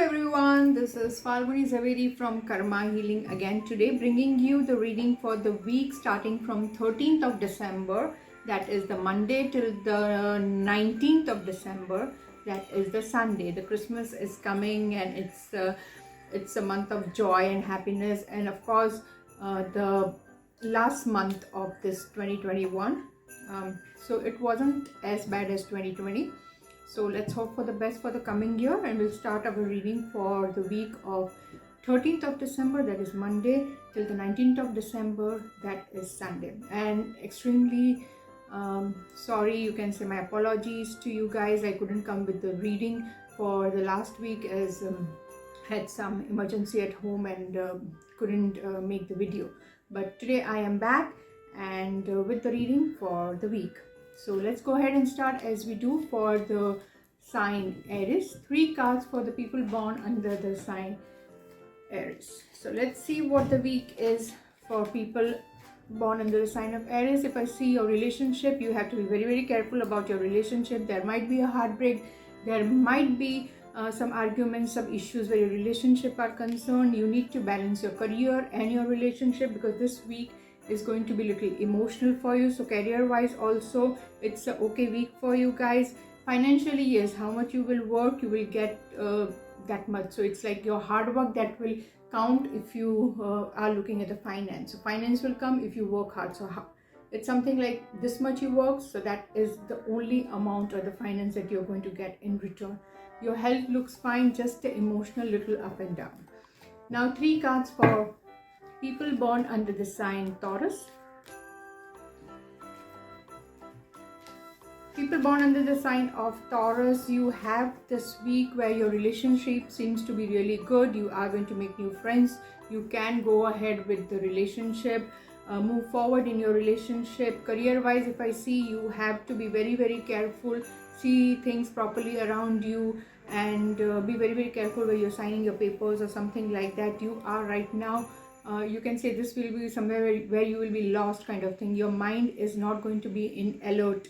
everyone, this is Falguni Zaveri from Karma Healing again today, bringing you the reading for the week starting from 13th of December, that is the Monday, till the 19th of December, that is the Sunday. The Christmas is coming and it's a month of joy and happiness, and of course the last month of this 2021. So it wasn't as bad as 2020. So let's hope for the best for the coming year, and we'll start our reading for the week of 13th of December, that is Monday, till the 19th of December, that is Sunday. And extremely sorry, you can say my apologies to you guys. I couldn't come with the reading for the last week as had some emergency at home and couldn't make the video. But today I am back and with the reading for the week. So let's go ahead and start as we do for the sign Aries. 3 cards for the people born under the sign Aries. So let's see what the week is for people born under the sign of Aries. If I see your relationship, you have to be very careful about your relationship. There might be a heartbreak. There might be some arguments, some issues where your relationship are concerned. You need to balance your career and your relationship because this week is going to be a little emotional for you. So career wise also it's a okay week for you guys. Financially, yes, how much you will work, you will get that much. So it's like your hard work that will count if you are looking at the finance. So finance will come if you work hard. So it's something like this much you work, so that is the only amount or the finance that you're going to get in return. Your health looks fine, just the emotional little up and down. Now 3 cards for people born under the sign Taurus. People born under the sign of Taurus, you have this week where your relationship seems to be really good. You are going to make new friends. You can go ahead with the relationship, move forward in your relationship. Career wise, if I see, you have to be very careful, see things properly around you, and be very careful where you're signing your papers or something like that. You are right now, you can say this will be somewhere where you will be lost kind of thing. Your mind is not going to be in alert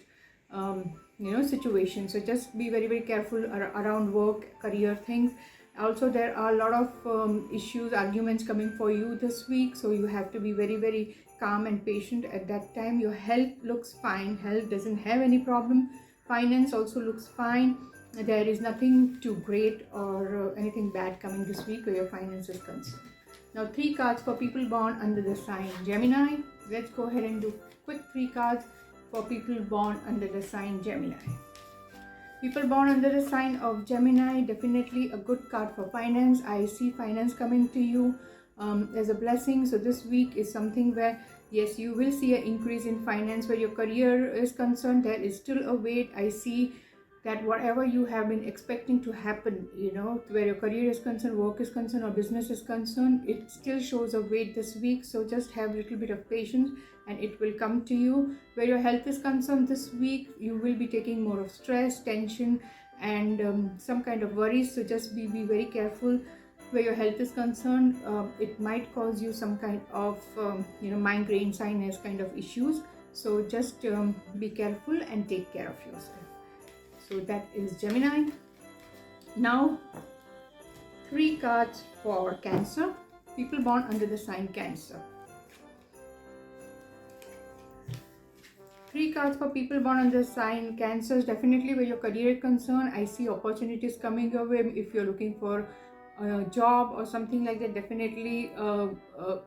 situation. So just be very careful around work, career things. Also there are a lot of issues, arguments coming for you this week, so you have to be very calm and patient at that time. Your health looks fine, health doesn't have any problem. Finance also looks fine. There is nothing too great or anything bad coming this week where your finance is concerned. Now 3 cards for people born under the sign Gemini. Let's go ahead and do quick 3 cards for people born under the sign Gemini. People born under the sign of Gemini, definitely a good card for finance. I see finance coming to you as a blessing. So this week is something where yes, you will see an increase in finance. Where your career is concerned, there is still a wait. I see that whatever you have been expecting to happen, where your career is concerned, work is concerned, or business is concerned, it still shows a wait this week. So just have a little bit of patience and it will come to you. Where your health is concerned this week, you will be taking more of stress, tension, and some kind of worries. So just be very careful where your health is concerned. It might cause you some kind of migraine, sinus kind of issues. So just be careful and take care of yourself. So that is Gemini. Now 3 cards for Cancer. People born under the sign Cancer. 3 cards for people born under the sign Cancer. Definitely where your career is concerned, I see opportunities coming your way. If you're looking for a job or something like that, definitely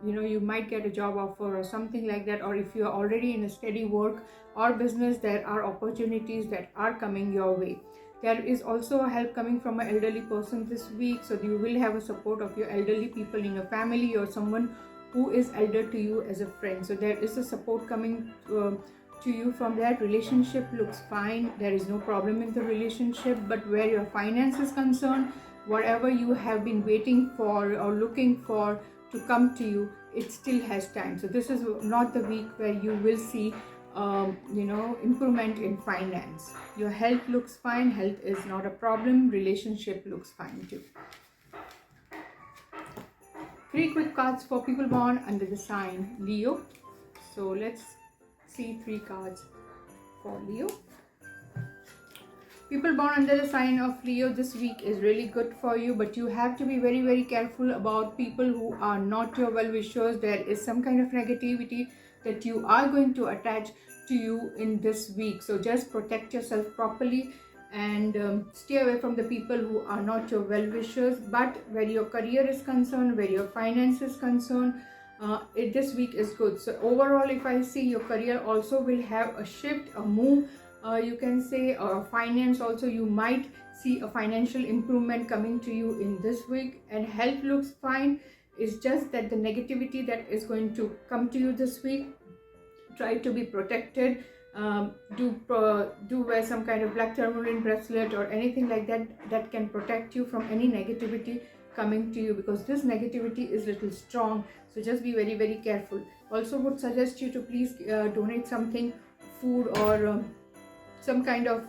you might get a job offer or something like that. Or if you're already in a steady work or business, there are opportunities that are coming your way. There is also a help coming from an elderly person this week, so you will have a support of your elderly people in your family or someone who is elder to you as a friend. So there is a support coming to you from that. Relationship looks fine, there is no problem in the relationship. But where your finance is concerned, whatever you have been waiting for or looking for to come to you, it still has time. So this is not the week where you will see improvement in finance. Your health looks fine, health is not a problem. Relationship looks fine too. 3 quick cards for people born under the sign Leo. So let's see 3 cards for Leo. People born under the sign of Leo, this week is really good for you, but you have to be very, very careful about people who are not your well-wishers. There is some kind of negativity that you are going to attach to you in this week. So just protect yourself properly and stay away from the people who are not your well-wishers. But where your career is concerned, where your finance is concerned, this week is good. So overall, if I see, your career also will have a shift, a move, you can say, finance also, you might see a financial improvement coming to you in this week. And health looks fine. It's just that the negativity that is going to come to you this week, try to be protected. Do wear some kind of black tourmaline bracelet or anything like that that can protect you from any negativity coming to you, because this negativity is little strong. So just be very, very careful. Also would suggest you to please donate something, food or some kind of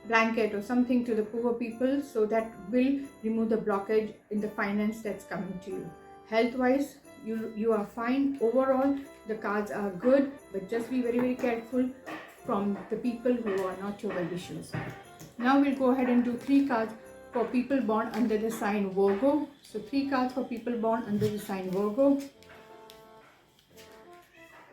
blanket or something to the poor people, so that will remove the blockage in the finance that's coming to you. Health wise, you are fine. Overall, the cards are good, but just be very, very careful from the people who are not your well-wishers. Now we'll go ahead and do 3 cards for people born under the sign Virgo. So 3 cards for people born under the sign Virgo.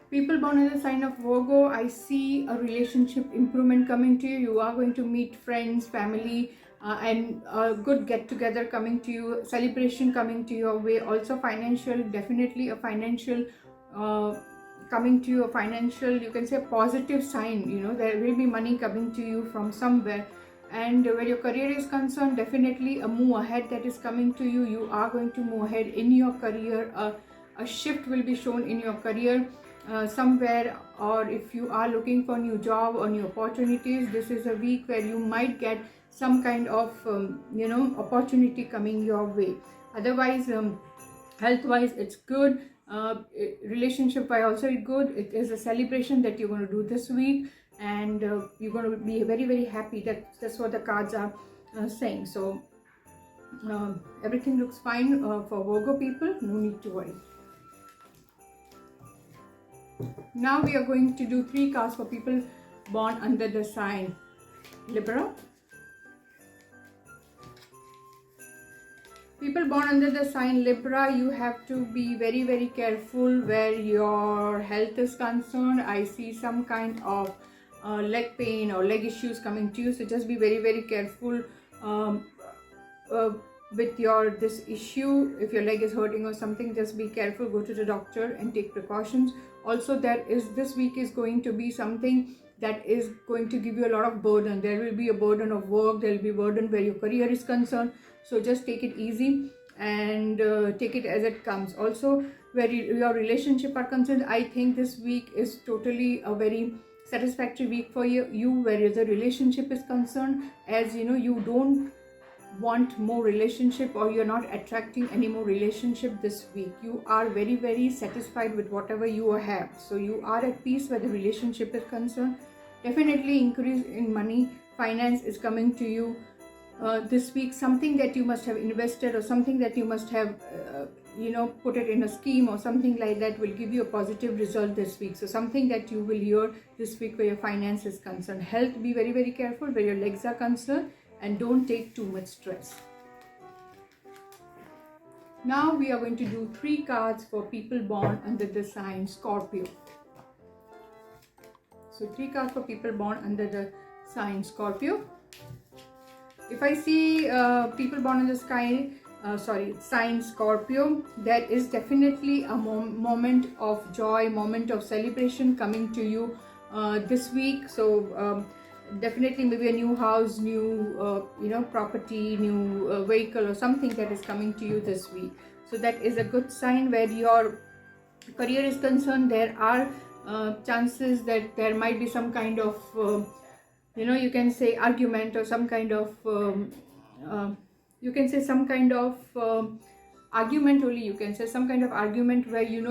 People born in the sign of Virgo, I see a relationship improvement coming to you. You are going to meet friends, family, and a good get together coming to you, celebration coming to your way. Also financial, definitely a financial coming to you, a financial, you can say, a positive sign. There will be money coming to you from somewhere. And where your career is concerned, definitely a move ahead that is coming to you. You are going to move ahead in your career. A shift will be shown in your career somewhere, or if you are looking for new job or new opportunities, this is a week where you might get some kind of opportunity coming your way. Otherwise, health wise it's good. Relationship wise also it's good. It is a celebration that you're going to do this week, and you're going to be very, very happy. That's what the cards are saying. So everything looks fine for Virgo people. No need to worry. Now we are going to do 3 cards for people born under the sign Libra. People born under the sign Libra, you have to be very, very careful where your health is concerned. I see some kind of leg pain or leg issues coming to you, so just be very, very careful with this issue. If your leg is hurting or something, just be careful, go to the doctor and take precautions. Also, this week is going to be something that is going to give you a lot of burden. There will be a burden of work, there will be a burden where your career is concerned. So just take it easy and take it as it comes. Also, where your relationship are concerned, I think this week is totally a very satisfactory week for you where the relationship is concerned. As you don't want more relationship, or you're not attracting any more relationship this week. You are very, very satisfied with whatever you have. So you are at peace where the relationship is concerned. Definitely increase in money, finance is coming to you this week. Something that you must have invested, or something that you must have put it in a scheme or something like that, will give you a positive result this week. So something that you will hear this week where your finance is concerned. Health, be very, very careful where your legs are concerned, and don't take too much stress. Now we are going to do 3 cards for people born under the sign Scorpio. So 3 cards for people born under the sign Scorpio. If I see people born in the sign Scorpio, there is definitely a moment of joy, moment of celebration coming to you this week. So definitely maybe a new house, new property, new vehicle or something that is coming to you this week. So that is a good sign. Where your career is concerned, there are chances that there might be some kind of you can say argument, or some kind of argument only. You can say some kind of argument where you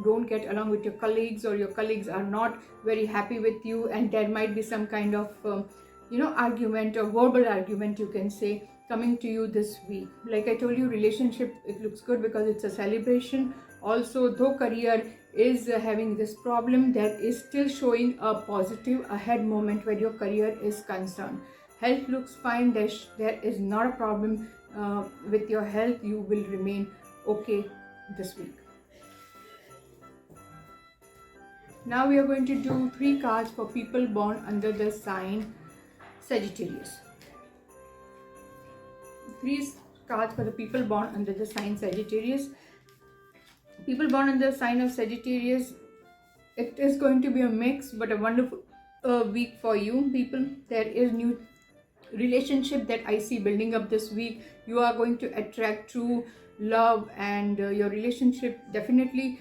don't get along with your colleagues, or your colleagues are not very happy with you, and there might be some kind of argument, or verbal argument, you can say, coming to you this week. Like I told you, relationship, it looks good because it's a celebration. Also, though career is having this problem, that is still showing a positive ahead moment where your career is concerned. Health looks fine. There is not a problem with your health. You will remain okay this week. Now we are going to do 3 cards for people born under the sign Sagittarius. 3 cards for the people born under the sign Sagittarius. People born under the sign of Sagittarius, it is going to be a mix but a wonderful week for you people. There is new relationship that I see building up this week. You are going to attract true love, and your relationship definitely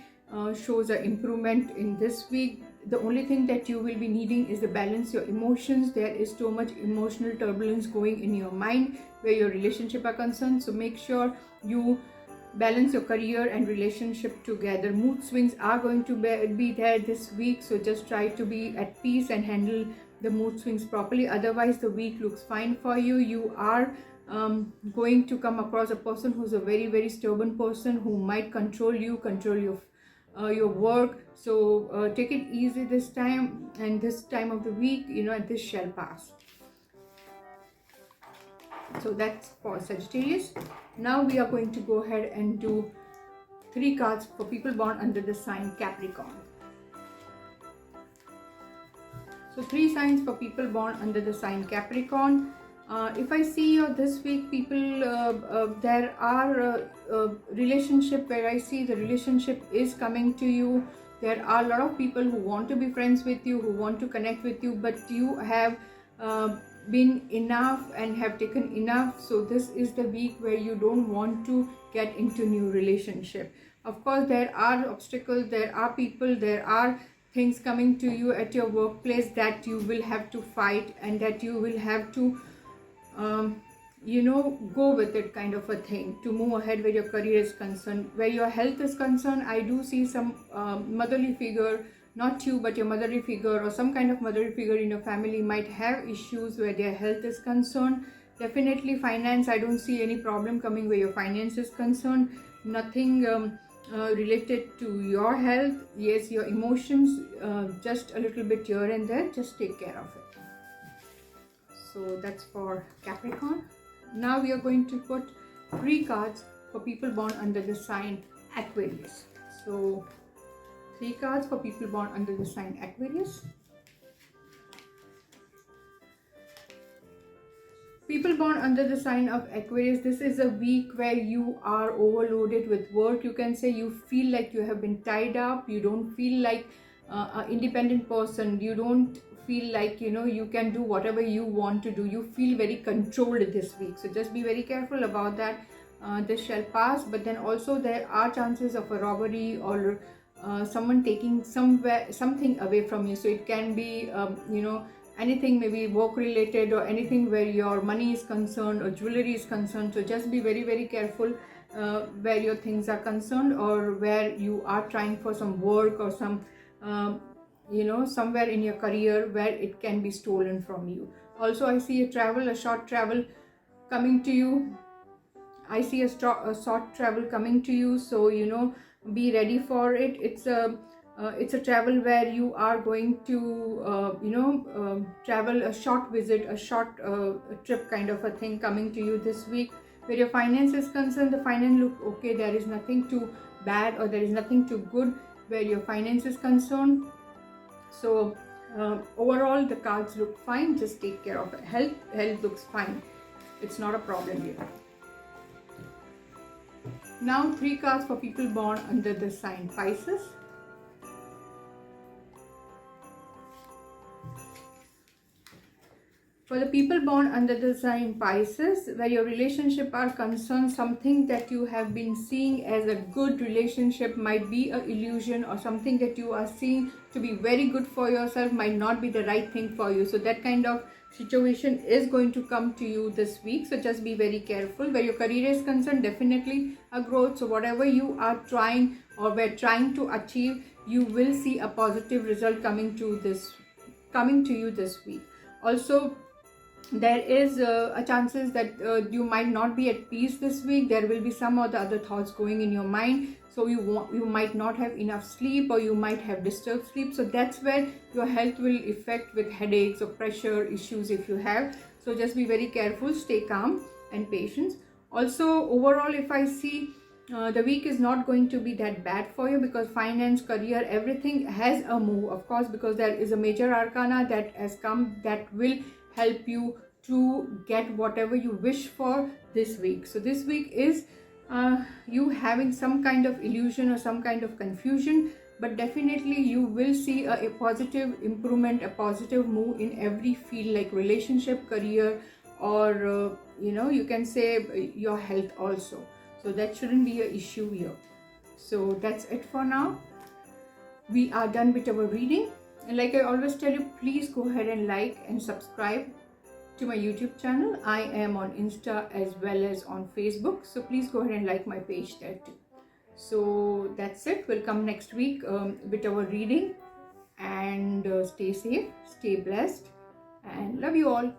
shows an improvement in this week. The only thing that you will be needing is to balance your emotions. There is so much emotional turbulence going in your mind where your relationship are concerned, so make sure you balance your career and relationship together. Mood swings are going to be there this week, so just try to be at peace and handle the mood swings properly. Otherwise the week looks fine for you. You are going to come across a person who's a very, very stubborn person who might control you, control your work. So take it easy this time, and this time of the week, this shall pass. So that's for Sagittarius. Now we are going to go ahead and do 3 cards for people born under the sign Capricorn. So 3 signs for people born under the sign Capricorn. If I see you this week, people, there are relationship where I see the relationship is coming to you. There are a lot of people who want to be friends with you, who want to connect with you, but you have been enough and have taken enough. So this is the week where you don't want to get into new relationship. Of course, there are obstacles, there are people, there are things coming to you at your workplace that you will have to fight, and that you will have to go with it, kind of a thing, to move ahead where your career is concerned. Where your health is concerned, I do see some motherly figure, not you but your motherly figure or some kind of motherly figure in your family might have issues where their health is concerned. Definitely finance, I don't see any problem coming where your finance is concerned. Nothing related to your health. Yes, your emotions, just a little bit here and there, just take care of it. So that's for Capricorn. Now we are going to put 3 cards for people born under the sign Aquarius. So 3 cards for people born under the sign Aquarius. People born under the sign of Aquarius, this is a week where you are overloaded with work. You can say you feel like you have been tied up. You don't feel like an independent person. You don't feel like you can do whatever you want to do. You feel very controlled this week, so just be very careful about that. This shall pass, but then also there are chances of a robbery or someone taking something away from you. So it can be anything, maybe work related or anything where your money is concerned or jewelry is concerned. So just be very, very careful where your things are concerned, or where you are trying for some work or some somewhere in your career where it can be stolen from you. Also, I see a short travel coming to you. I see a short travel coming to you, so be ready for it. It's a travel where you are going to travel, a short visit, a short trip kind of a thing coming to you this week. Where your finance is concerned, the finance look okay. There is nothing too bad or there is nothing too good where your finance is concerned. So overall the cards look fine. Just take care of it. Health looks fine. It's not a problem here. Now 3 cards for people born under the sign Pisces. For the people born under the sign Pisces, where your relationship are concerned, something that you have been seeing as a good relationship might be an illusion, or something that you are seeing to be very good for yourself might not be the right thing for you. So that kind of situation is going to come to you this week. So just be very careful. Where your career is concerned, definitely a growth. So whatever you are trying or were trying to achieve, you will see a positive result coming to you this week. Also, there is a chances that you might not be at peace this week. There will be some or the other thoughts going in your mind, so you might not have enough sleep, or you might have disturbed sleep. So that's where your health will affect with headaches or pressure issues if you have. So just be very careful, stay calm and patient. Also, overall, if I see the week is not going to be that bad for you, because finance, career, everything has a move, of course, because there is a major arcana that has come that will help you to get whatever you wish for this week. So this week is you having some kind of illusion or some kind of confusion, but definitely you will see a positive improvement, a positive move in every field, like relationship, career, or you can say your health also. So that shouldn't be an issue here. So that's it for now. We are done with our reading, and like I always tell you, please go ahead and like and subscribe to my YouTube channel. I am on Insta as well as on Facebook, so please go ahead and like my page there too. So that's it. We'll come next week with our reading, and stay safe, stay blessed, and love you all.